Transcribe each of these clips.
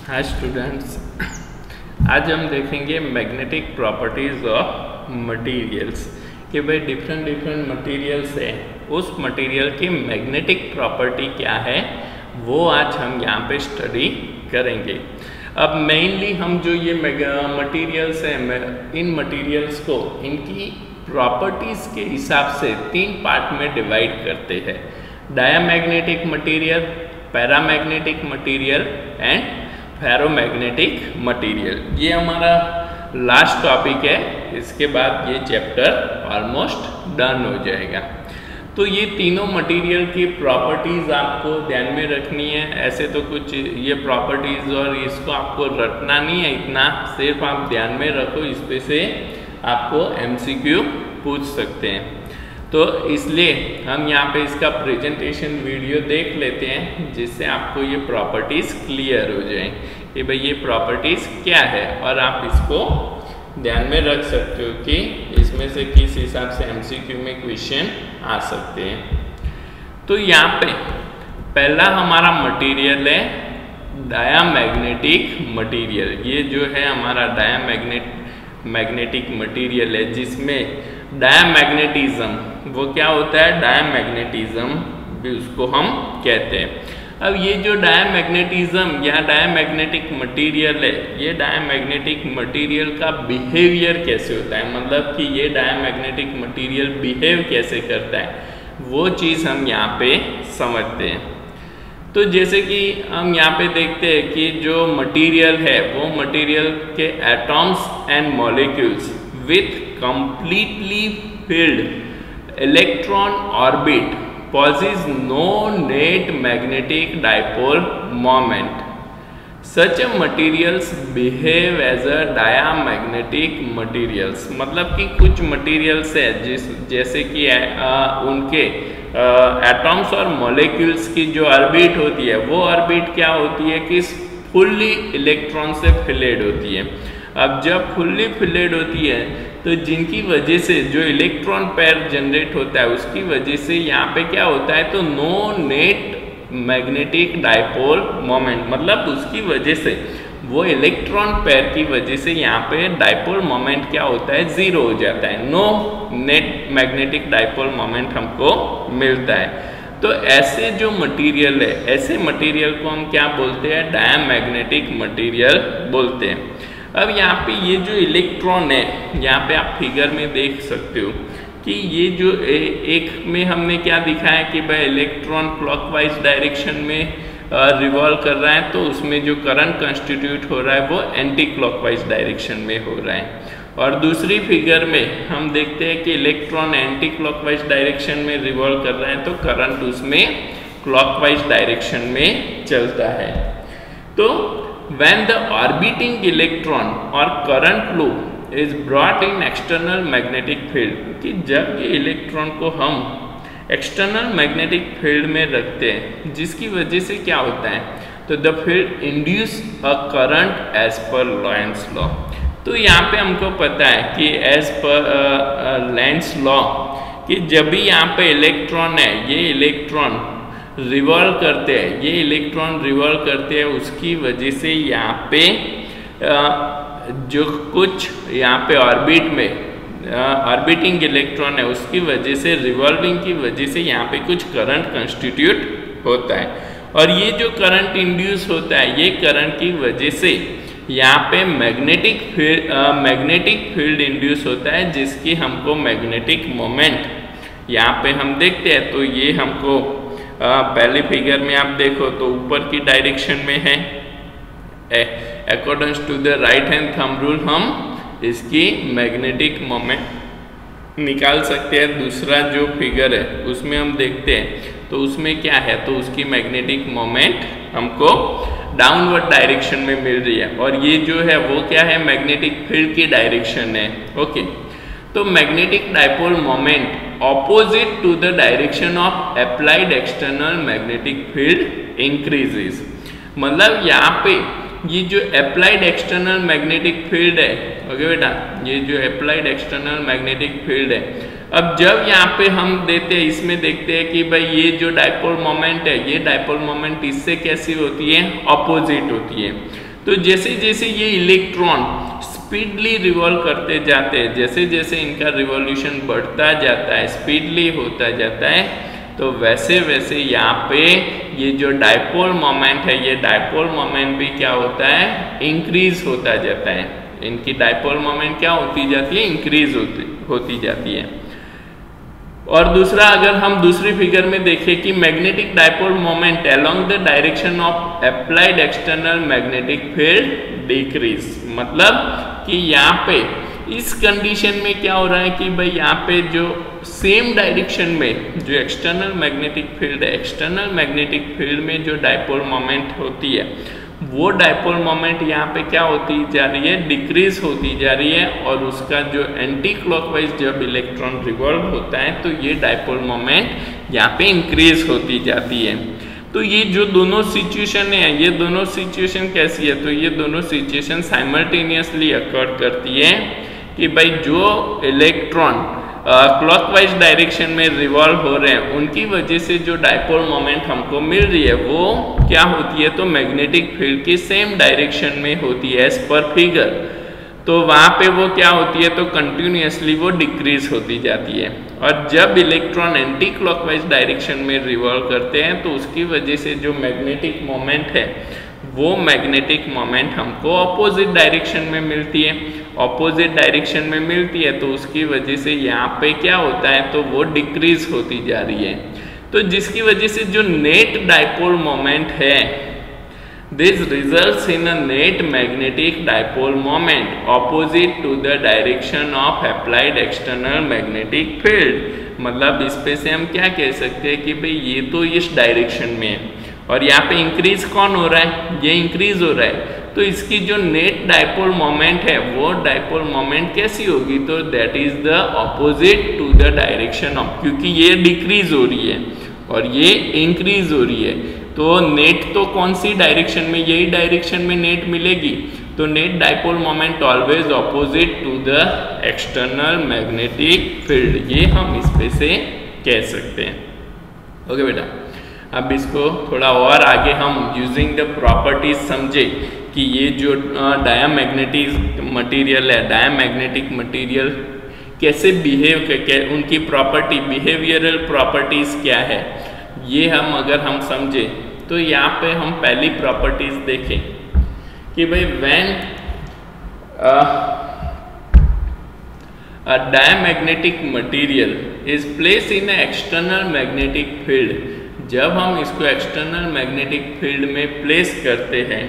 Hi students, आज हम देखेंगे मैग्नेटिक प्रॉपर्टीज़ ऑफ मटेरियल्स कि भाई डिफरेंट मटेरियल्स है, उस मटेरियल की मैग्नेटिक प्रॉपर्टी क्या है वो आज हम यहाँ पे स्टडी करेंगे। अब मेनली हम जो ये मटेरियल्स हैं, इन मटेरियल्स को इनकी प्रॉपर्टीज़ के हिसाब से तीन पार्ट में डिवाइड करते हैं: diamagnetic material, paramagnetic material and ferromagnetic material. ये हमारा लास्ट टॉपिक है, इसके बाद ये चैप्टर ऑलमोस्ट डन हो जाएगा। तो ये तीनों मटेरियल की प्रॉपर्टीज़ आपको ध्यान में रखनी है। ऐसे तो कुछ ये प्रॉपर्टीज़ और इसको आपको रटना नहीं है इतना, सिर्फ आप ध्यान में रखो, इस पे से आपको MCQ पूछ सकते हैं। तो इसलिए हम यहाँ पे इसका प्रेजेंटेशन वीडियो देख लेते हैं, जिससे आपको ये प्रॉपर्टीज़ क्लियर हो जाए कि भाई ये प्रॉपर्टीज़ क्या है, और आप इसको ध्यान में रख सकते हो कि इसमें से किस हिसाब से MCQ में क्वेश्चन आ सकते हैं। तो यहाँ पे पहला हमारा मटेरियल है डायामैग्नेटिक मटेरियल। ये जो है हमारा मैग्नेटिक मटेरियल है, जिसमें डायामैग्नेटिज्म वो क्या होता है, डायामैग्नेटिज्म भी उसको हम कहते हैं। अब ये जो डायामैग्नेटिज्म या डायामैग्नेटिक मटेरियल है, ये डायामैग्नेटिक मटेरियल का बिहेवियर कैसे होता है, मतलब कि ये डायामैग्नेटिक मटेरियल बिहेव कैसे करता है, वो चीज़ हम यहाँ पे समझते हैं। तो जैसे कि हम यहाँ पे देखते हैं कि जो मटेरियल है वो मटेरियल के atoms and molecules with completely filled electron orbit possesses no net magnetic dipole moment. Such a materials behave as a diamagnetic materials। मतलब कि कुछ मटेरियल्स है जैसे कि उनके एटॉम्स और मॉलिक्यूल्स की जो ऑर्बिट होती है, वो ऑर्बिट क्या होती है कि फुल्ली इलेक्ट्रॉन से फिलेड होती है। अब जब फुल्ली फिलेड होती है तो जिनकी वजह से जो इलेक्ट्रॉन पेयर जनरेट होता है, उसकी वजह से यहाँ पे क्या होता है, तो no net magnetic dipole moment, मतलब उसकी वजह से वो इलेक्ट्रॉन पेयर की वजह से यहाँ पे डाइपोल मोमेंट क्या होता है, ज़ीरो हो जाता है। No net magnetic dipole moment हमको मिलता है। तो ऐसे जो मटेरियल है, ऐसे मटेरियल को हम क्या बोलते हैं, डायामैग्नेटिक मटेरियल बोलते हैं। अब यहाँ पे ये जो इलेक्ट्रॉन है, यहाँ पे आप फिगर में देख सकते हो कि ये जो एक में हमने क्या दिखाया कि भाई इलेक्ट्रॉन क्लॉकवाइज डायरेक्शन में रिवॉल्व कर रहा है, तो उसमें जो करंट कंस्टिट्यूट हो रहा है वो एंटी क्लॉकवाइज डायरेक्शन में हो रहा है। और दूसरी फिगर में हम देखते हैं कि इलेक्ट्रॉन एंटी क्लॉकवाइज डायरेक्शन में रिवॉल्व कर रहा है, तो करंट उसमें क्लॉकवाइज डायरेक्शन में चलता है। तो when the orbiting electron or current flow is brought in external magnetic field, कि जब ये इलेक्ट्रॉन को हम एक्सटर्नल मैग्नेटिक फील्ड में रखते हैं, जिसकी वजह से क्या होता है, तो the field induce a current as per Lenz law. तो यहाँ पे हमको पता है कि एज पर लेंस लॉ कि जब भी यहाँ पे इलेक्ट्रॉन है, ये इलेक्ट्रॉन रिवॉल्व करते हैं, ये इलेक्ट्रॉन रिवॉल्व करते हैं, उसकी वजह से यहाँ पे जो कुछ यहाँ पे ऑर्बिट में ऑर्बिटिंग इलेक्ट्रॉन है, उसकी वजह से रिवॉल्विंग की वजह से यहाँ पे कुछ करंट कंस्टिट्यूट होता है। और ये जो करंट इंड्यूस होता है, ये करंट की वजह से यहाँ पे मैग्नेटिक फील्ड इंड्यूस होता है, जिसकी हमको मैग्नेटिक मोमेंट यहाँ पे हम देखते हैं। तो ये हमको पहले फिगर में आप देखो तो ऊपर की डायरेक्शन में है, according to the right hand thumb rule हम इसकी मैग्नेटिक मोमेंट निकाल सकते हैं। दूसरा जो फिगर है उसमें हम देखते हैं तो उसमें क्या है, तो उसकी मैग्नेटिक मोमेंट हमको डाउनवर्ड डायरेक्शन में मिल रही है, और ये जो है वो क्या है, मैग्नेटिक फील्ड की डायरेक्शन है। ओके, तो magnetic dipole moment opposite to the direction of applied external magnetic field increases। मतलब यहाँ पे ये जो अप्लाइड एक्सटर्नल मैग्नेटिक फील्ड है, ओके बेटा, ये जो अप्लाइड एक्सटर्नल मैग्नेटिक फील्ड है, अब जब यहाँ पे हम देते हैं, इसमें देखते हैं कि भाई ये जो डाइपोल मोमेंट है, ये डाइपोल मोमेंट इससे कैसी होती है, अपोजिट होती है। तो जैसे जैसे ये इलेक्ट्रॉन स्पीडली रिवॉल्व करते जाते हैं, जैसे जैसे इनका रिवॉल्यूशन बढ़ता जाता है, स्पीडली होता जाता है, तो वैसे वैसे यहाँ पे ये जो डायपोल मोमेंट है, ये डायपोल मोमेंट भी क्या होता है, इंक्रीज होता जाता है। इनकी डायपोल मोमेंट क्या होती जाती है, इंक्रीज होती जाती है। और दूसरा, अगर हम दूसरी फिगर में देखें कि magnetic dipole moment along the direction of applied external magnetic field decrease, मतलब कि यहाँ पे इस कंडीशन में क्या हो रहा है कि भाई यहाँ पे जो सेम डायरेक्शन में जो एक्सटर्नल मैग्नेटिक फील्ड है, एक्सटर्नल मैग्नेटिक फील्ड में जो डायपोल मोमेंट होती है, वो डायपोल मोमेंट यहाँ पे क्या होती जा रही है, डिक्रीज होती जा रही है। और उसका जो एंटी क्लॉकवाइज जब इलेक्ट्रॉन रिवॉल्व होता है तो ये डायपोल मोमेंट यहाँ पे इंक्रीज होती जाती है। तो ये जो दोनों सिचुएशन है, ये दोनों सिचुएशन कैसी है, तो ये दोनों सिचुएशन साइमल्टेनियसली अकर करती है कि भाई जो इलेक्ट्रॉन क्लॉकवाइज डायरेक्शन में रिवॉल्व हो रहे हैं, उनकी वजह से जो डायपोल मोमेंट हमको मिल रही है वो क्या होती है, तो मैग्नेटिक फील्ड की सेम डायरेक्शन में होती है एज पर फिगर। तो वहाँ पे वो क्या होती है, तो कंटिन्यूसली वो डिक्रीज होती जाती है। और जब इलेक्ट्रॉन एंटी क्लॉकवाइज डायरेक्शन में रिवॉल्व करते हैं तो उसकी वजह से जो मैग्नेटिक मोमेंट है, वो मैग्नेटिक मोमेंट हमको ऑपोजिट डायरेक्शन में मिलती है। ऑपोजिट डायरेक्शन में मिलती है तो उसकी वजह से यहाँ पे क्या होता है, तो वो डिक्रीज होती जा रही है। तो जिसकी वजह से जो नेट डायपोल मोमेंट है, this results in a net magnetic dipole moment opposite to the direction of applied external magnetic field. मतलब इस पे से हम क्या कह सकते हैं कि भाई ये तो इस डायरेक्शन में है और यहाँ पे इंक्रीज कौन हो रहा है, ये इंक्रीज हो रहा है। तो इसकी जो नेट डायपोल मोमेंट है, वो डायपोल मोमेंट कैसी होगी, तो that is the opposite to the direction of, क्योंकि ये डिक्रीज हो रही है और ये इंक्रीज हो रही है। तो नेट तो कौन सी डायरेक्शन में, यही डायरेक्शन में नेट मिलेगी। तो net dipole moment always opposite to the external magnetic field, ये हम इस पे से कह सकते हैं। ओके बेटा, अब इसको थोड़ा और आगे हम यूजिंग द प्रॉपर्टीज समझे कि ये जो डायामैग्नेटिक मटेरियल है, डायामैग्नेटिक मटेरियल कैसे बिहेव करके, उनकी प्रॉपर्टी, बिहेवियरल प्रॉपर्टीज क्या है, ये अगर हम समझे तो यहाँ पे हम पहली प्रॉपर्टीज देखें कि भाई when a diamagnetic material is placed in an external magnetic field, जब हम इसको एक्सटर्नल मैग्नेटिक फील्ड में प्लेस करते हैं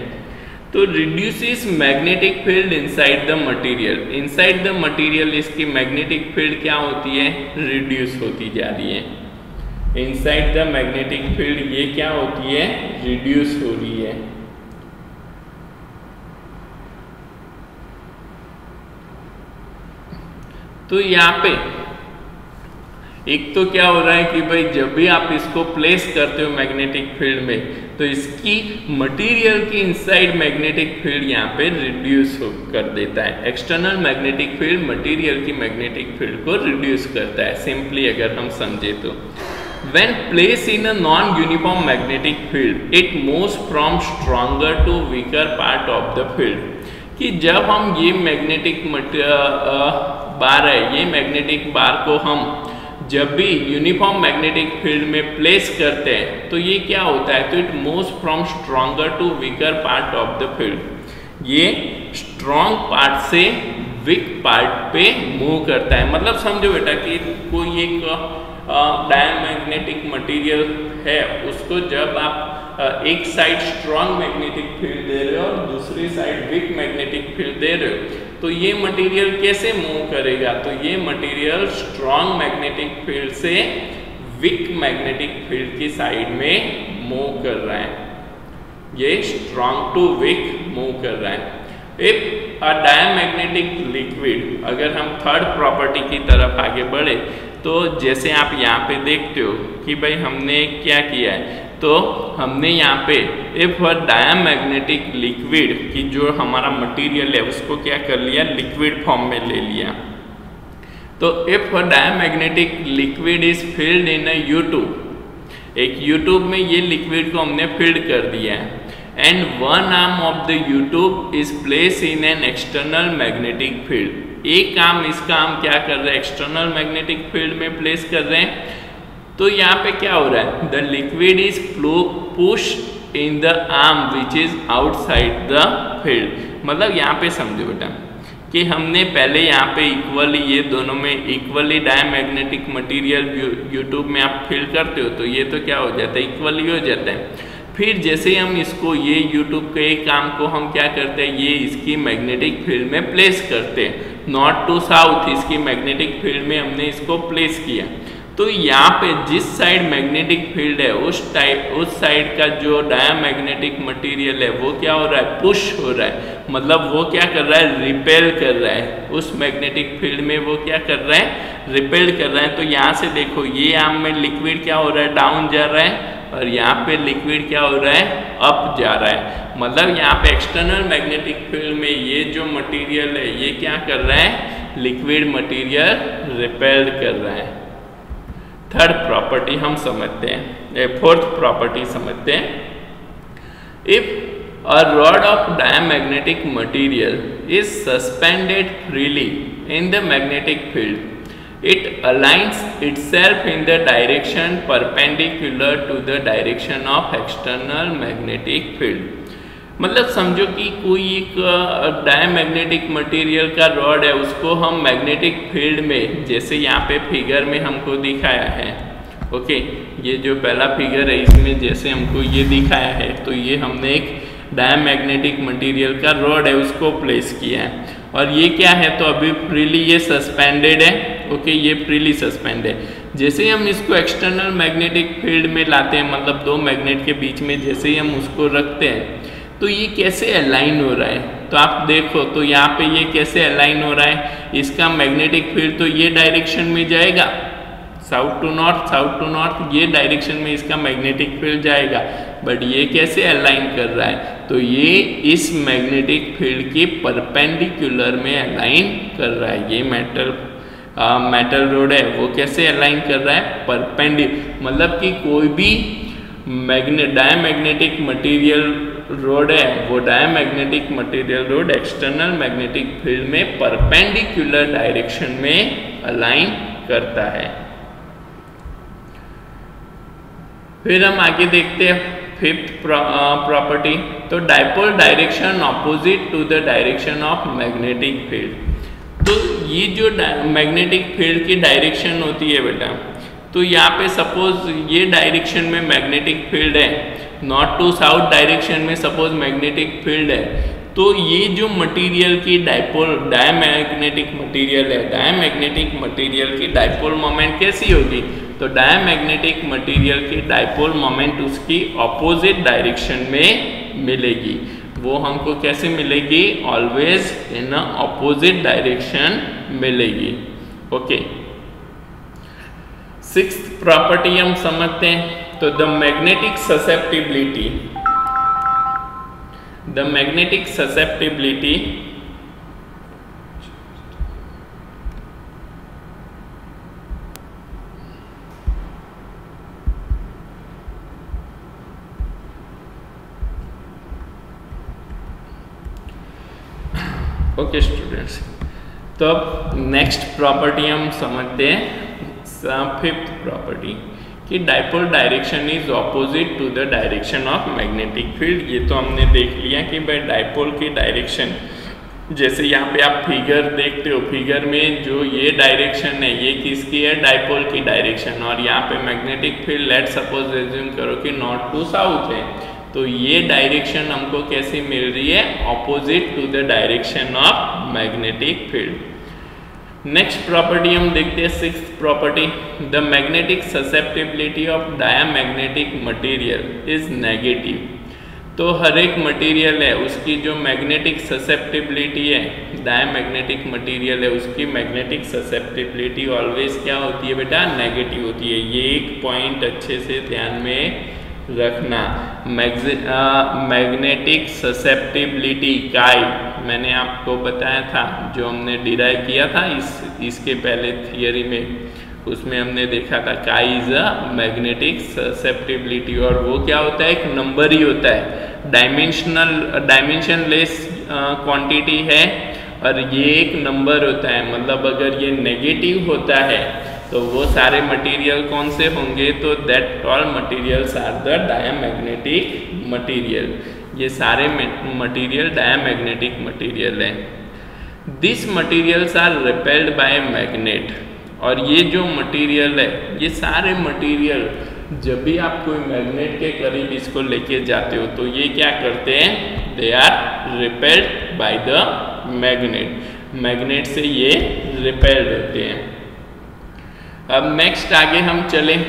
तो reduces magnetic field inside the material. Inside the material इसकी मैग्नेटिक फील्ड क्या होती है, रिड्यूस होती जा रही है। इनसाइड द मैग्नेटिक फील्ड ये क्या होती है, रिड्यूस हो रही है। तो यहाँ पे एक तो क्या हो रहा है कि भाई जब भी आप इसको प्लेस करते हो मैग्नेटिक फील्ड में, तो इसकी मटेरियल की इनसाइड मैग्नेटिक फील्ड यहाँ पे रिड्यूस कर देता है। एक्सटर्नल मैग्नेटिक फील्ड मटेरियल की मैग्नेटिक फील्ड को रिड्यूस करता है। सिंपली अगर हम समझे तो when placed in a non-uniform magnetic field, it moves from stronger to weaker part of the field। कि जब हम ये मैग्नेटिक बार है, ये मैग्नेटिक बार को हम जब भी यूनिफॉर्म मैग्नेटिक फील्ड में प्लेस करते हैं तो ये क्या होता है, तो it moves from stronger to weaker part of the field. ये स्ट्रॉन्ग पार्ट से वीक पार्ट पे मूव करता है। मतलब समझो बेटा कि कोई एक डायमैग्नेटिक मटेरियल है, उसको जब आप एक साइड स्ट्रॉन्ग मैग्नेटिक फील्ड दे रहे हो और दूसरी साइड वीक मैग्नेटिक फील्ड दे रहे हो, तो ये मटेरियल कैसे मूव करेगा, तो ये मटेरियल स्ट्रॉन्ग मैग्नेटिक फील्ड से वीक मैग्नेटिक फील्ड की साइड में मूव कर रहा है। ये स्ट्रॉन्ग टू वीक मूव कर रहा है। इफ अ डायमैग्नेटिक लिक्विड, अगर हम थर्ड प्रॉपर्टी की तरफ आगे बढ़े तो जैसे आप यहाँ पे देखते हो कि भाई हमने क्या किया है, तो हमने यहाँ पे इफ अ डायमैग्नेटिक लिक्विड की जो हमारा मटेरियल है उसको क्या कर लिया, लिक्विड फॉर्म में ले लिया। तो if a diamagnetic liquid is filled in a U-tube, एक U-tube में ये लिक्विड को हमने फिल्ड कर दिया है। and one arm of the U-tube is placed in an external magnetic field. एक आर्म इसका आर्म क्या कर रहा है, एक्सटर्नल मैग्नेटिक फील्ड में प्लेस कर रहे हैं। तो यहाँ पे क्या हो रहा है, the liquid is push in the arm which is outside the field. मतलब यहाँ पे समझो बेटा कि हमने पहले यहाँ पे इक्वली, ये दोनों में इक्वली डायमैग्नेटिक मटेरियल यूट्यूब में आप फिल करते हो तो ये तो क्या हो जाता है, इक्वली हो जाता है। फिर जैसे ही हम इसको ये यूट्यूब के काम को हम क्या करते हैं, ये इसकी मैग्नेटिक फील्ड में प्लेस करते हैं, नॉर्थ टू साउथ इसकी मैग्नेटिक फील्ड में हमने इसको प्लेस किया। तो यहाँ पे जिस साइड मैग्नेटिक फील्ड है उस साइड का जो डायमैग्नेटिक मटेरियल है वो क्या हो रहा है, पुश हो रहा है। मतलब वो क्या कर रहा है, रिपेल कर रहा है, उस मैग्नेटिक फील्ड में वो क्या कर रहा है, रिपेल कर रहा है। तो यहाँ से देखो ये आर्म में लिक्विड क्या हो रहा है, डाउन जा रहा है, और यहाँ पे लिक्विड क्या हो रहा है, अप जा रहा है। मतलब यहाँ पे एक्सटर्नल मैग्नेटिक फील्ड में ये जो मटेरियल है ये क्या कर रहा है, लिक्विड मटेरियल रिपेल कर रहा है। थर्ड प्रॉपर्टी हम समझते हैं, फोर्थ प्रॉपर्टी समझते हैं। If a rod of diamagnetic material is suspended freely in the magnetic field, it aligns itself in the direction perpendicular to the direction of external magnetic field। मतलब समझो कि कोई एक डायमैग्नेटिक मटेरियल का rod है, उसको हम मैग्नेटिक फील्ड में, जैसे यहाँ पे फिगर में हमको दिखाया है, ओके, ये जो पहला फिगर है इसमें जैसे हमको ये दिखाया है, तो ये हमने एक डायमैग्नेटिक मटेरियल का रॉड है उसको प्लेस किया है, और ये क्या है, तो अभी फ्रीली ये सस्पेंडेड है, ओके, ये फ्रीली सस्पेंड है। जैसे ही हम इसको एक्सटर्नल मैग्नेटिक फील्ड में लाते हैं, मतलब दो मैग्नेट के बीच में जैसे ही हम उसको रखते हैं, तो ये कैसे अलाइन हो रहा है, तो आप देखो तो यहाँ पे ये कैसे अलाइन हो रहा है, इसका मैग्नेटिक फील्ड तो ये डायरेक्शन में जाएगा, साउथ टू नॉर्थ, ये डायरेक्शन में इसका मैग्नेटिक फील्ड जाएगा, बट ये कैसे अलाइन कर रहा है, तो ये इस मैग्नेटिक फील्ड के परपेंडिकुलर में अलाइन कर रहा है। ये मेटल रोड है वो कैसे अलाइन कर रहा है, परपेंडिकुलर, मतलब कि कोई भी डायमैग्नेटिक मटेरियल रोड है, वो diamagnetic material rod external magnetic field में परपेंडिकुलर डायरेक्शन में अलाइन करता है। फिर हम आगे देखते हैं फिफ्थ प्रॉपर्टी, तो dipole direction opposite to the direction of magnetic field. तो ये जो मैग्नेटिक फील्ड की डायरेक्शन होती है बेटा, तो यहाँ पे सपोज ये डायरेक्शन में मैग्नेटिक फील्ड है, नॉर्थ टू साउथ डायरेक्शन में सपोज मैग्नेटिक फील्ड है, तो ये जो मटेरियल की डायमैग्नेटिक मटेरियल है, डायमैग्नेटिक मटेरियल की डाइपोल मोमेंट कैसी होगी, तो डायमैग्नेटिक मटेरियल की डाइपोल मोमेंट उसकी ऑपोजिट डायरेक्शन में मिलेगी। वो हमको कैसे मिलेगी, ऑलवेज इन ऑपोजिट डायरेक्शन मिलेगी, ओके। सिक्स्थ प्रॉपर्टी हम समझते हैं, तो the magnetic susceptibility okay students, तो अब नेक्स्ट प्रॉपर्टी हम समझते हैं, फिफ्थ प्रॉपर्टी कि dipole direction is opposite to the direction of magnetic field. ये तो हमने देख लिया कि भाई डाइपोल की डायरेक्शन, जैसे यहाँ पे आप फिगर देखते हो, फिगर में जो ये डायरेक्शन है ये किसकी है, डाइपोल की डायरेक्शन, और यहाँ पे magnetic field let suppose assume करो कि नॉर्थ टू साउथ है, तो ये डायरेक्शन हमको कैसी मिल रही है, opposite to the direction of magnetic field. Next property हम देखते हैं, sixth property, the magnetic susceptibility of diamagnetic material is negative. तो हर एक मटेरियल है उसकी जो मैग्नेटिक ससेप्टिबिलिटी है, डायमैग्नेटिक मटेरियल है उसकी मैग्नेटिक ससेप्टिबिलिटी ऑलवेज क्या होती है बेटा, नेगेटिव होती है। ये एक पॉइंट अच्छे से ध्यान में रखना। मैग्नेटिक ससेप्टिबिलिटी काई मैंने आपको बताया था, जो हमने डिराइव किया था इसके पहले थियरी में, उसमें हमने देखा था काई इज अ मैग्नेटिक ससेप्टिबिलिटी, और वो क्या होता है, एक नंबर ही होता है। डायमेंशनलेस क्वांटिटी है और ये एक नंबर होता है, मतलब अगर ये नेगेटिव होता है तो वो सारे मटेरियल कौन से होंगे, तो that all materials are the diamagnetic material. ये सारे मटेरियल डायमैग्नेटिक मटेरियल है। This materials are repelled by magnet. और ये जो मटेरियल है, ये सारे मटेरियल जब भी आप कोई मैग्नेट के करीब इसको लेके जाते हो तो ये क्या करते हैं, they are repelled by the magnet. Magnet से ये रिपेल्ड होते हैं। अब नेक्स्ट आगे हम चलें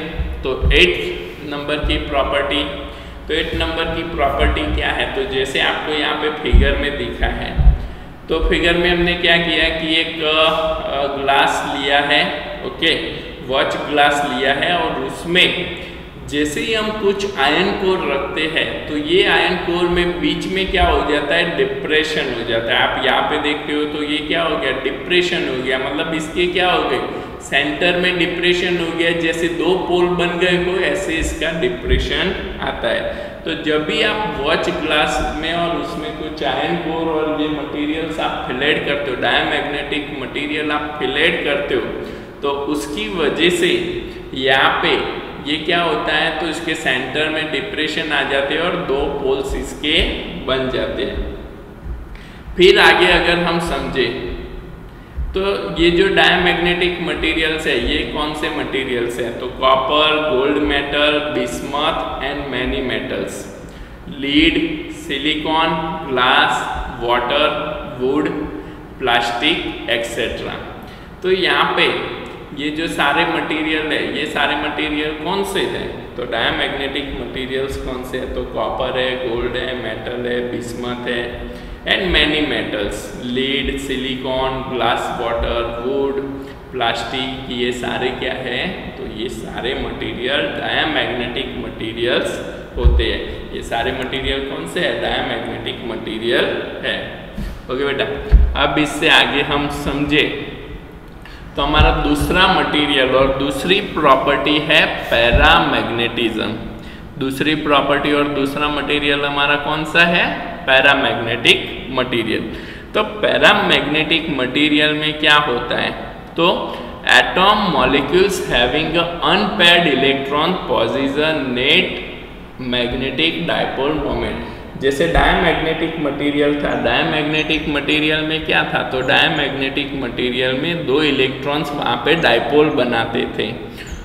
तो 8 नंबर की प्रॉपर्टी। तो 8 नंबर की प्रॉपर्टी क्या है, तो जैसे आपको यहाँ पे फिगर में दिखा है, तो फिगर में हमने क्या किया कि एक ग्लास लिया है, ओके, वॉच ग्लास लिया है, और उसमें जैसे ही हम कुछ आयन कोर रखते हैं तो ये आयन कोर में बीच में क्या हो जाता है, डिप्रेशन हो जाता है। आप यहाँ पे देखते हो तो ये क्या हो गया, डिप्रेशन हो गया, मतलब इसके क्या हो गए, सेंटर में डिप्रेशन हो गया। जैसे 2 पोल बन गए को, ऐसे इसका डिप्रेशन आता है। तो जब भी आप वॉच ग्लास में और उसमें कुछ आयन कोर और ये मटेरियल्स आप फिलेट करते हो, डायमैग्नेटिक मटेरियल आप फिलेट करते हो, तो उसकी वजह से यहाँ पे ये क्या होता है, तो इसके सेंटर में डिप्रेशन आ जाते हैं और 2 पोल्स इसके बन जाते हैं। फिर आगे अगर हम समझे तो ये जो डायमैग्नेटिक मटेरियल्स है, ये कौन से मटेरियल्स हैं, तो copper, gold metal, bismuth and many metals, lead, silicon, glass, water, would, plastic etcetera. तो यहाँ पे ये जो सारे मटेरियल है, ये सारे मटेरियल कौन से हैं, तो डायमैग्नेटिक मटेरियल्स कौन से हैं, तो कॉपर है, गोल्ड है, मेटल है, बिस्मथ है and many metals, lead, silicon, glass, water, would, plastic, ये सारे क्या है, तो ये सारे मटेरियल डायमैग्नेटिक मटेरियल्स होते हैं। ये सारे मटेरियल कौन से है, डायमैग्नेटिक मटेरियल है। ओके बेटा, अब इससे आगे हम समझे तो हमारा दूसरा मटेरियल और दूसरी प्रॉपर्टी है पैरामैग्नेटिज्म। दूसरी प्रॉपर्टी और दूसरा मटेरियल हमारा कौन सा है, पैरामैग्नेटिक मटेरियल। तो पैरामैग्नेटिक मटेरियल में क्या होता है, तो atom molecules having unpaired electron possess a net magnetic dipole moment. जैसे डायमैग्नेटिक मटेरियल था, डायमैग्नेटिक मटेरियल में क्या था, तो डायमैग्नेटिक मटेरियल में 2 इलेक्ट्रॉन्स वहाँ पे डायपोल बनाते थे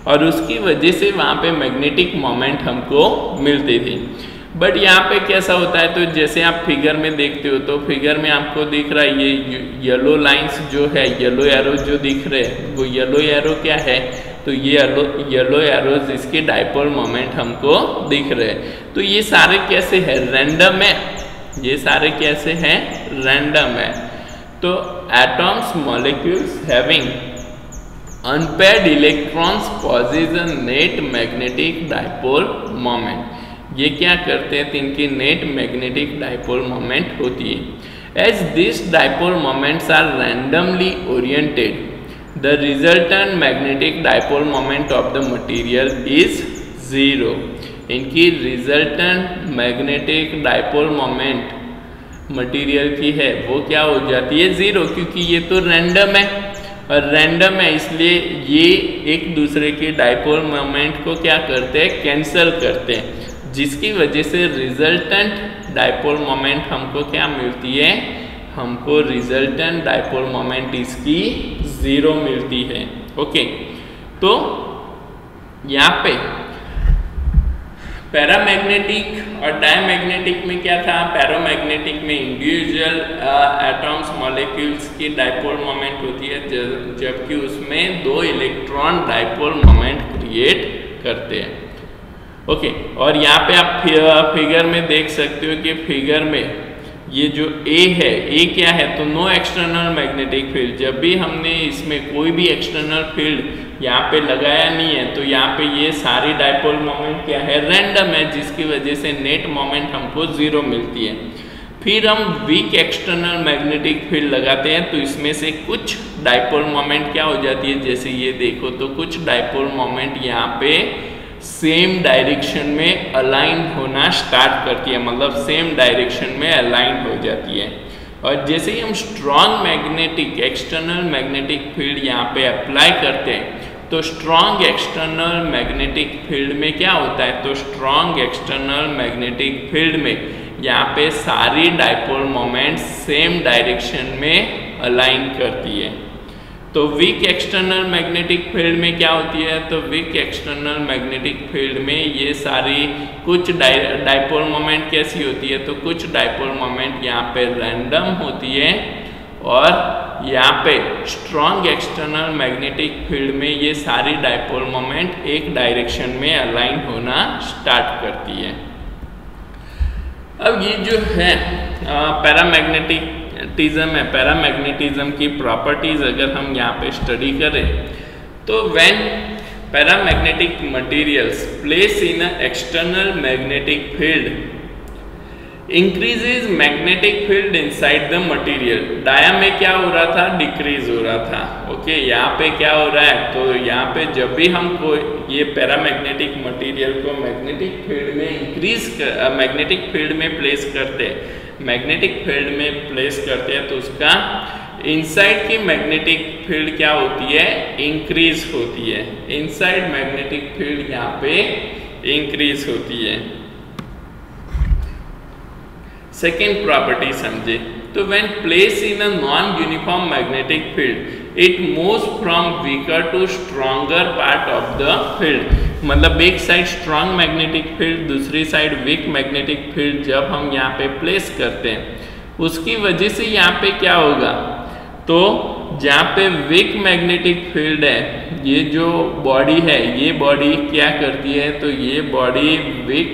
और उसकी वजह से वहाँ पे मैग्नेटिक मोमेंट हमको मिलती थी। बट यहाँ पे कैसा होता है, तो जैसे आप फिगर में देखते हो तो फिगर में आपको दिख रहा है ये येलो लाइंस जो है, येलो एरो जो दिख रहे हैं, वो येलो एरो क्या है, तो ये येलो एरोज इसके डायपोल मोमेंट हमको दिख रहे हैं। तो ये सारे कैसे हैं, रैंडम है, ये सारे कैसे हैं, रैंडम है। तो atoms molecules having unpaired electrons possess a net magnetic dipole moment. ये क्या करते हैं, तो इनकी नेट मैग्नेटिक डायपोल मोमेंट होती है। As this dipole moments are randomly oriented, the resultant magnetic dipole moment of the material is 0। इनकी resultant magnetic dipole moment material की है वो क्या हो जाती है, 0, क्योंकि ये तो रैंडम है और रैंडम है, इसलिए ये एक दूसरे के डायपोल मोमेंट को क्या करते हैं, कैंसल करते हैं, जिसकी वजह से रिजल्टेंट डायपोल मोमेंट हमको क्या मिलती है, हमको रिजल्टेंट डायपोल मोमेंट इसकी 0 मिलती है। ओके, तो यहाँ पे पैरामैग्नेटिक और डायमैग्नेटिक में क्या था, पैरामैग्नेटिक में इंडिविजुअल एटॉम्स मॉलिक्यूल्स की डायपोल मोमेंट होती है, जबकि उसमें 2 इलेक्ट्रॉन डायपोल मोमेंट क्रिएट करते हैं। ओके, और यहाँ पे आप फिगर में देख सकते हो कि फिगर में ये जो A है, A क्या है, तो नो एक्सटर्नल मैग्नेटिक फील्ड। जब भी हमने इसमें कोई भी एक्सटर्नल फील्ड यहाँ पे लगाया नहीं है तो यहाँ पे ये सारी डायपोल मोमेंट क्या है, रैंडम है, जिसकी वजह से नेट मोमेंट हमको 0 मिलती है। फिर हम वीक एक्सटर्नल मैग्नेटिक फील्ड लगाते हैं तो इसमें से कुछ डायपोल मोमेंट क्या हो जाती है, जैसे ये देखो तो कुछ डायपोल मोमेंट यहाँ पे सेम डायरेक्शन में अलाइन होना स्टार्ट करती है, मतलब सेम डायरेक्शन में अलाइन हो जाती है। और जैसे ही हम strong magnetic external magnetic field यहाँ पे अप्लाई करते हैं तो स्ट्रॉन्ग एक्सटर्नल मैग्नेटिक फील्ड में क्या होता है, तो स्ट्रॉन्ग एक्सटर्नल मैग्नेटिक फील्ड में यहाँ पे सारी डाइपोल मोमेंट सेम डायरेक्शन में अलाइन करती है। तो वीक एक्सटर्नल मैग्नेटिक फील्ड में क्या होती है, तो वीक एक्सटर्नल मैग्नेटिक फील्ड में ये सारी कुछ डाइपोल मोमेंट कैसी होती है, तो कुछ डाइपोल मोमेंट यहाँ पे रैंडम होती है और यहाँ पे स्ट्रॉन्ग एक्सटर्नल मैग्नेटिक फील्ड में ये सारी डाइपोल मोमेंट एक डायरेक्शन में अलाइन होना स्टार्ट करती है। अब ये जो है पैरामैग्नेटिज्म है, पैरामैग्नेटिज्म की प्रॉपर्टीज अगर हम यहाँ पे स्टडी करें तो when paramagnetic materials place in a external magnetic field increases magnetic field inside the material. डाया में क्या हो रहा था, डिक्रीज हो रहा था। ओके, यहाँ पे क्या हो रहा है, तो यहाँ पे जब भी हम कोई ये पैरामैग्नेटिक मटेरियल को मैग्नेटिक फील्ड में मैग्नेटिक फील्ड में प्लेस करते हैं, मैग्नेटिक फील्ड में प्लेस करते हैं तो उसका इनसाइड की मैग्नेटिक फील्ड क्या होती है, इंक्रीज होती है। इनसाइड मैग्नेटिक फील्ड यहाँ पे इंक्रीज होती है। सेकेंड प्रॉपर्टी समझे, तो when place in a non uniform magnetic field it moves from weaker to stronger part of the field. मतलब एक साइड स्ट्रॉन्ग मैग्नेटिक फील्ड, दूसरी साइड वीक मैग्नेटिक फील्ड जब हम यहाँ पे प्लेस करते हैं उसकी वजह से यहाँ पे क्या होगा, तो जहाँ पे वीक मैग्नेटिक फील्ड है, ये जो बॉडी है ये बॉडी क्या करती है, तो ये बॉडी वीक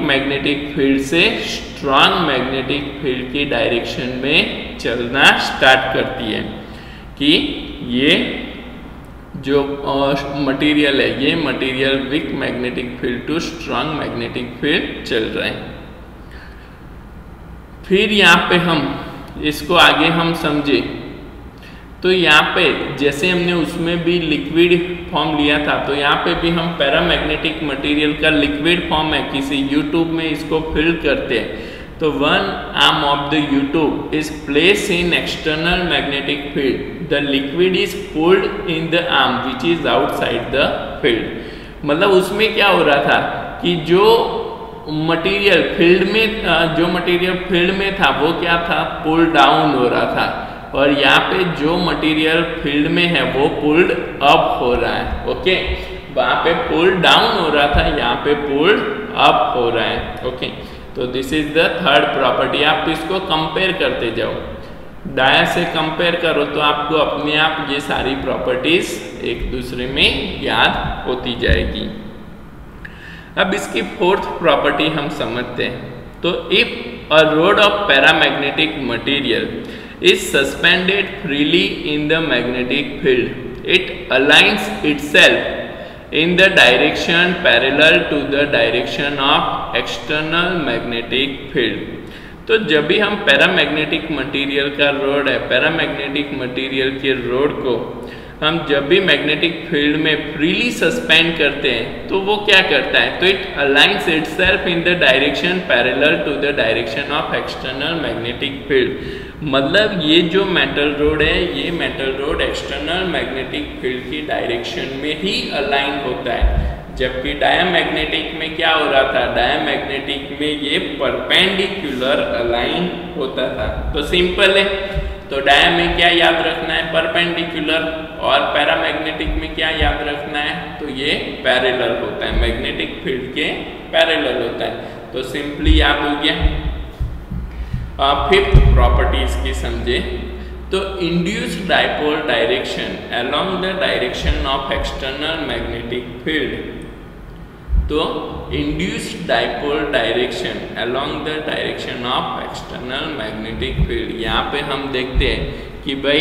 मैग्नेटिक फील्ड से स्ट्रॉन्ग मैग्नेटिक फील्ड की डायरेक्शन में चलना स्टार्ट करती है कि ये जो मटेरियल है ये material weak magnetic field to strong magnetic field चल रहा है। फिर यहाँ पे हम इसको आगे हम समझे तो यहाँ पे जैसे हमने उसमें भी लिक्विड फॉर्म लिया था तो यहाँ पे भी हम पैरामैग्नेटिक मटेरियल का लिक्विड फॉर्म है, किसी U-tube में इसको फिल करते हैं तो one arm of the U-tube is place in external magnetic field, the liquid is pulled in the arm which is outside the field. मतलब उसमें क्या हो रहा था कि जो मटेरियल फील्ड में था वो क्या था, पुल डाउन हो रहा था, और यहाँ पे जो मटेरियल फील्ड में है वो पुल्ड अप हो रहा है। ओके, वहाँ पे पुल डाउन हो रहा था, यहाँ पे पुल्ड अप हो रहा है। ओके, तो this is the third property. आप इसको कंपेयर करते जाओ, डाया से कंपेयर करो तो आपको अपने आप ये सारी प्रॉपर्टीज एक दूसरे में याद होती जाएगी। अब इसकी फोर्थ प्रॉपर्टी हम समझते हैं। तो if a road of paramagnetic material is suspended freely in the magnetic field, it aligns itself in the direction parallel to the direction of external magnetic field। तो जब भी हम पैरामैग्नेटिक मटेरियल का rod है, पैरामैग्नेटिक मटेरियल के rod को हम जब भी मैग्नेटिक फील्ड में फ्रीली सस्पेंड करते हैं तो वो क्या करता है, तो it aligns itself in the direction parallel to the direction of external magnetic field. मतलब ये जो मेटल रोड है ये metal rod external magnetic field की डायरेक्शन में ही अलाइन होता है, जबकि डायामैग्नेटिक में क्या हो रहा था, डायामैग्नेटिक में ये परपेंडिकुलर अलाइन होता था। तो सिंपल है, तो डाया में क्या याद रखना है, परपेंडिकुलर, और पैरामैग्नेटिक में क्या याद रखना है, तो ये पैरेलल होता है, मैग्नेटिक फील्ड के पैरेलल होता है। तो सिंपली याद हो गया। फिफ्थ प्रॉपर्टी इसकी समझे, तो induced dipole direction along the direction of external magnetic field. तो induced dipole direction along the direction of external magnetic field, यहाँ पे हम देखते हैं कि भाई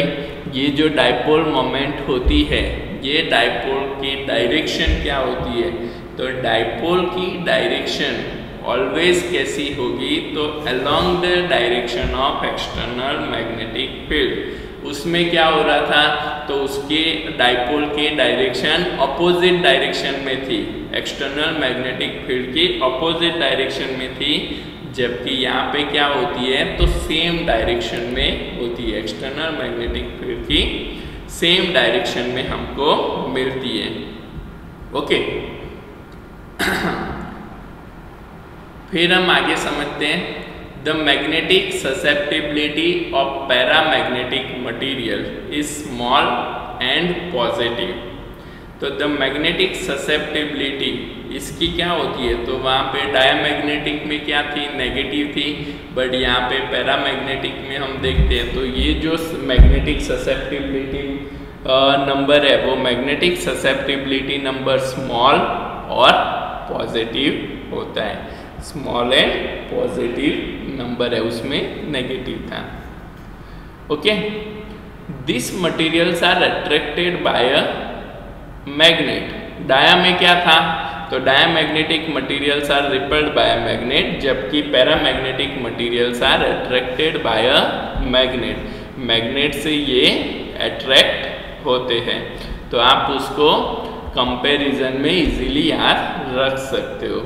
ये जो डाइपोल मोमेंट होती है ये डाइपोल की डायरेक्शन क्या होती है, तो डाइपोल की डायरेक्शन ऑलवेज कैसी होगी, तो along the direction of external magnetic field. उसमें क्या हो रहा था, तो उसके डाइपोल के डायरेक्शन अपोजिट डायरेक्शन में थी, एक्सटर्नल मैग्नेटिक फील्ड की अपोजिट डायरेक्शन में थी, जबकि यहाँ पे क्या होती है, तो सेम डायरेक्शन में होती है, एक्सटर्नल मैग्नेटिक फील्ड की सेम डायरेक्शन में हमको मिलती है। ओके फिर हम आगे समझते हैं the magnetic susceptibility of paramagnetic material is small and positive. तो द मैग्नेटिक ससेप्टिबिलिटी इसकी क्या होती है, तो वहाँ पे डायमैग्नेटिक में क्या थी, नेगेटिव थी, बट यहाँ पे पैरामैग्नेटिक में हम देखते हैं तो ये जो मैग्नेटिक ससेप्टिबिलिटी नंबर है वो मैग्नेटिक ससेप्टिबिलिटी नंबर स्मॉल और पॉजिटिव होता है, स्मॉल एंड पॉजिटिव नंबर है, उसमें नेगेटिव था। Okay this materials are attracted by a magnet. डाया में क्या था, तो diamagnetic materials are repelled by a magnet, जबकि paramagnetic materials are attracted by a magnet, magnet से ये अट्रैक्ट होते हैं। तो आप उसको कंपैरिजन में इजीली याद रख सकते हो।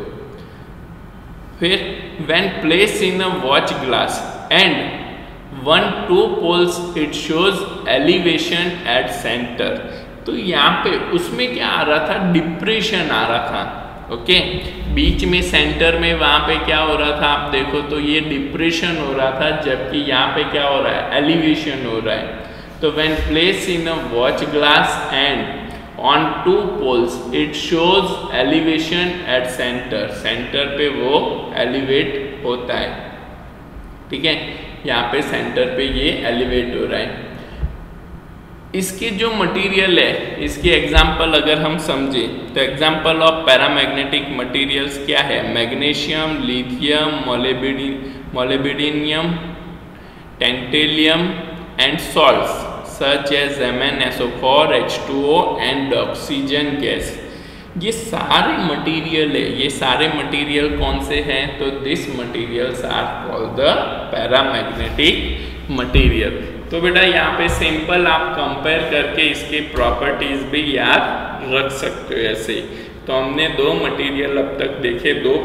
फिर when place in a watch glass and 1-2 poles it shows elevation at centre. तो यहाँ पे उसमें क्या आ रहा था, डिप्रेशन आ रहा था। ओके बीच में सेंटर में वहाँ पे क्या हो रहा था, आप देखो तो ये डिप्रेशन हो रहा था, जबकि यहाँ पे क्या हो रहा है, एलिवेशन हो रहा है। तो when place in a watch glass and on 2 poles it shows elevation at center, centre पे वो एलिवेट होता है, ठीक है, यहाँ पे सेंटर पे ये एलिवेट हो रहा है। इसके जो मटेरियल है, इसके एग्जांपल अगर हम समझे तो एग्जांपल ऑफ पैरामैग्नेटिक मटेरियल्स क्या है, magnesium, lithium, molybdenum, tantalum and salts such as MnSO4, H2O and oxygen gas. ये सारे मटेरियल है, ये सारे मटेरियल कौन से हैं, तो this materials are called the paramagnetic material. तो बेटा यहाँ पे सिंपल आप कंपेयर करके इसके प्रॉपर्टीज भी याद रख सकते हो ऐसे। तो हमने दो मटेरियल अब तक देखे, दो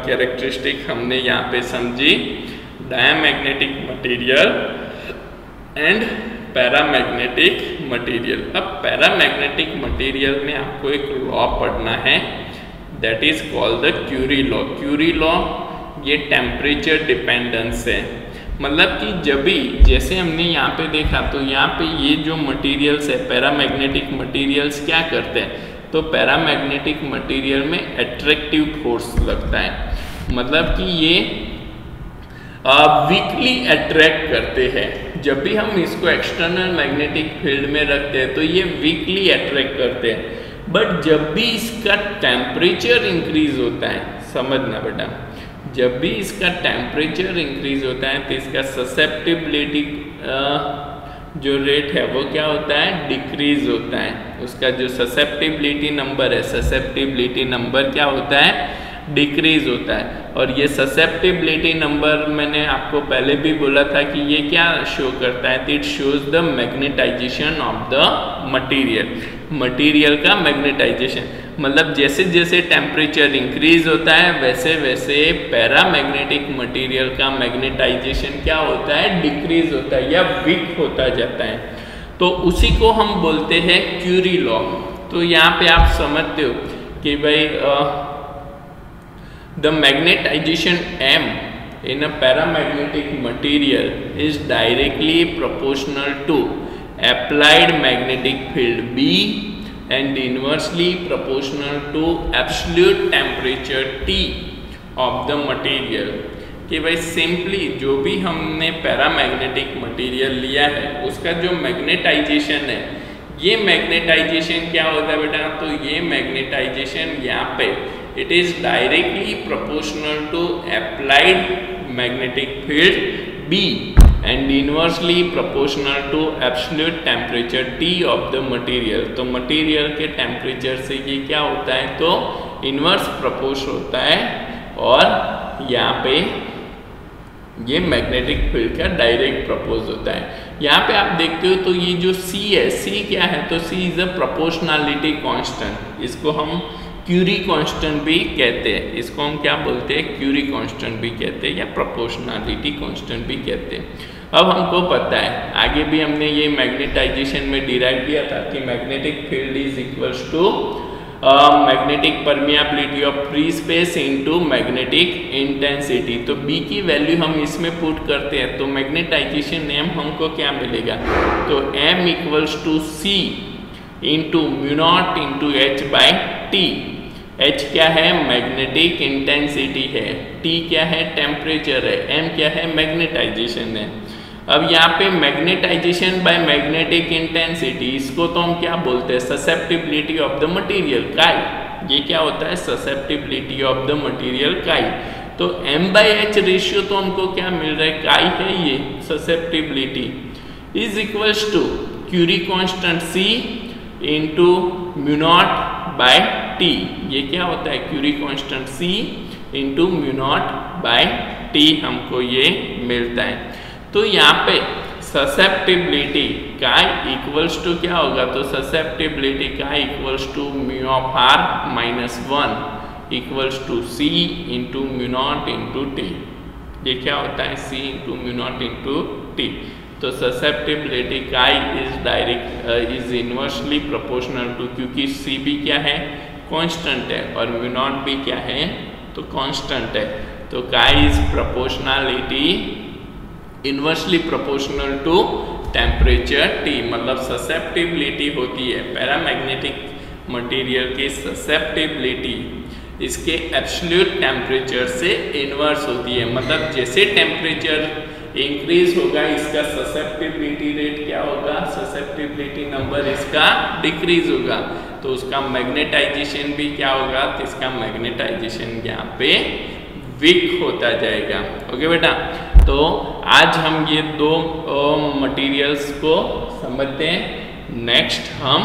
कैरेक्टरिस्टिक हमने यहाँ पे समझी, diamagnetic material and paramagnetic material. अब पैरामैग्नेटिक मटेरियल में आपको एक लॉ पढ़ना है, that is called the Curie law. Curie law ये टेम्परेचर डिपेंडेंस है, मतलब कि जब भी जैसे हमने यहाँ पे देखा तो यहाँ पे ये जो मटेरियल्स है पैरामैग्नेटिक मटेरियल्स क्या करते हैं, तो पैरामैग्नेटिक मटेरियल में अट्रैक्टिव फोर्स लगता है, मतलब कि ये वीकली अट्रैक्ट करते हैं। जब भी हम इसको एक्सटर्नल मैग्नेटिक फील्ड में रखते हैं तो ये वीकली अट्रैक्ट करते हैं, बट जब भी इसका टेम्परेचर इंक्रीज होता है, समझना बेटा, जब भी इसका टेम्परेचर इंक्रीज होता है तो इसका ससेप्टिबिलिटी जो रेट है वो क्या होता है, डिक्रीज होता है। उसका जो ससेप्टिबिलिटी नंबर है, ससेप्टिबिलिटी नंबर क्या होता है, डिक्रीज होता है। और ये ससेप्टिबिलिटी नंबर मैंने आपको पहले भी बोला था कि ये क्या शो करता है, it shows the magnetization of the material, material का मैग्नेटाइजेशन, मतलब जैसे जैसे टेम्परेचर इंक्रीज होता है वैसे वैसे पैरामैग्नेटिक मटेरियल का मैग्नेटाइजेशन क्या होता है, डिक्रीज होता है या वीक होता जाता है। तो उसी को हम बोलते हैं क्यूरी लॉ। तो यहाँ पे आप समझते हो कि भाई the magnetization M in a paramagnetic material is directly proportional to applied magnetic field B and inversely proportional to absolute temperature T of the material। कि भाई सिंपली जो भी हमने पैरामैग्नेटिक मटेरियल लिया है उसका जो मैग्नेटाइजेशन है, ये मैग्नेटाइजेशन क्या होता है बेटा, तो ये मैग्नेटाइजेशन यहाँ पे it is directly proportional to applied magnetic field B and inversely proportional to absolute temperature T of the material। तो मटेरियल के टेम्परेचर से ये क्या होता है, तो इनवर्स प्रपोर्शन होता है, और यहाँ पे ये मैग्नेटिक फील्ड का डायरेक्ट प्रपोज होता है। यहाँ पे आप देखते हो तो ये जो C है, C क्या है, तो C is a proportionality constant, इसको हम क्यूरी कांस्टेंट भी कहते हैं, इसको हम क्या बोलते हैं, क्यूरी कांस्टेंट भी कहते हैं या प्रोपोर्शनैलिटी कांस्टेंट भी कहते हैं। अब हमको पता है, आगे भी हमने ये मैग्नेटाइजेशन में डिराइव किया था कि magnetic field is equals to magnetic permeability of free space into magnetic intensity. तो B की वैल्यू हम इसमें पुट करते हैं तो मैग्नेटाइजेशन M हमको क्या मिलेगा, तो M equals to C into mu naught into H by T। H क्या है, मैग्नेटिक इंटेंसिटी है, T क्या है, टेम्परेचर है, M क्या है, मैग्नेटाइजेशन है। अब यहाँ पे मैग्नेटाइजेशन बाय मैग्नेटिक इंटेंसिटी, इसको तो हम क्या बोलते हैं, ससेप्टिबिलिटी ऑफ द मटेरियल काई। ये क्या होता है, ससेप्टिबिलिटी ऑफ द मटेरियल काई। तो M बाई H रेशियो तो हमको क्या मिल रहा है, काई है ये susceptibility, is equals to Curie constant C into mu naught by T। ये क्या होता है, Curie constant C into mu naught by T हमको ये मिलता है। तो यहाँ पे ससेप्टिबिलिटी काय इक्वल्स टू क्या होगा, तो susceptibility chi equals to mu of R minus 1 equals to C into mu naught into T। ये क्या होता है, C into mu naught into T। तो susceptibility chi is inversely proportional to, क्योंकि C भी क्या है, कांस्टेंट है, और म्यू नॉट भी क्या है, तो कांस्टेंट है। तो chi is proportionality inversely proportional to temperature T, मतलब ससेप्टिबिलिटी होती है पैरामैग्नेटिक मटेरियल की ससेप्टिबिलिटी इसके एब्सोल्यूट टेम्परेचर से इनवर्स होती है। मतलब जैसे टेम्परेचर इंक्रीज होगा इसका ससेप्टिबिलिटी रेट क्या होगा, ससेप्टिबिलिटी नंबर इसका डिक्रीज होगा, तो उसका मैग्नेटाइजेशन भी क्या होगा, तो इसका मैग्नेटाइजेशन यहाँ पे वीक होता जाएगा। ओके बेटा, तो आज हम ये दो मटेरियल्स को समझते हैं। नेक्स्ट हम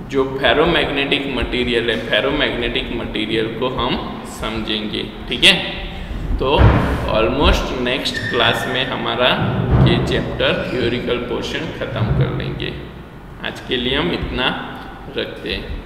जो फेरोमैग्नेटिक मटेरियल है, फेरोमैग्नेटिक मटेरियल को हम समझेंगे, ठीक है। तो ऑलमोस्ट नेक्स्ट क्लास में हमारा ये चैप्टर थ्योरिकल पोर्शन खत्म कर लेंगे। आज के लिए हम इतना रखते हैं।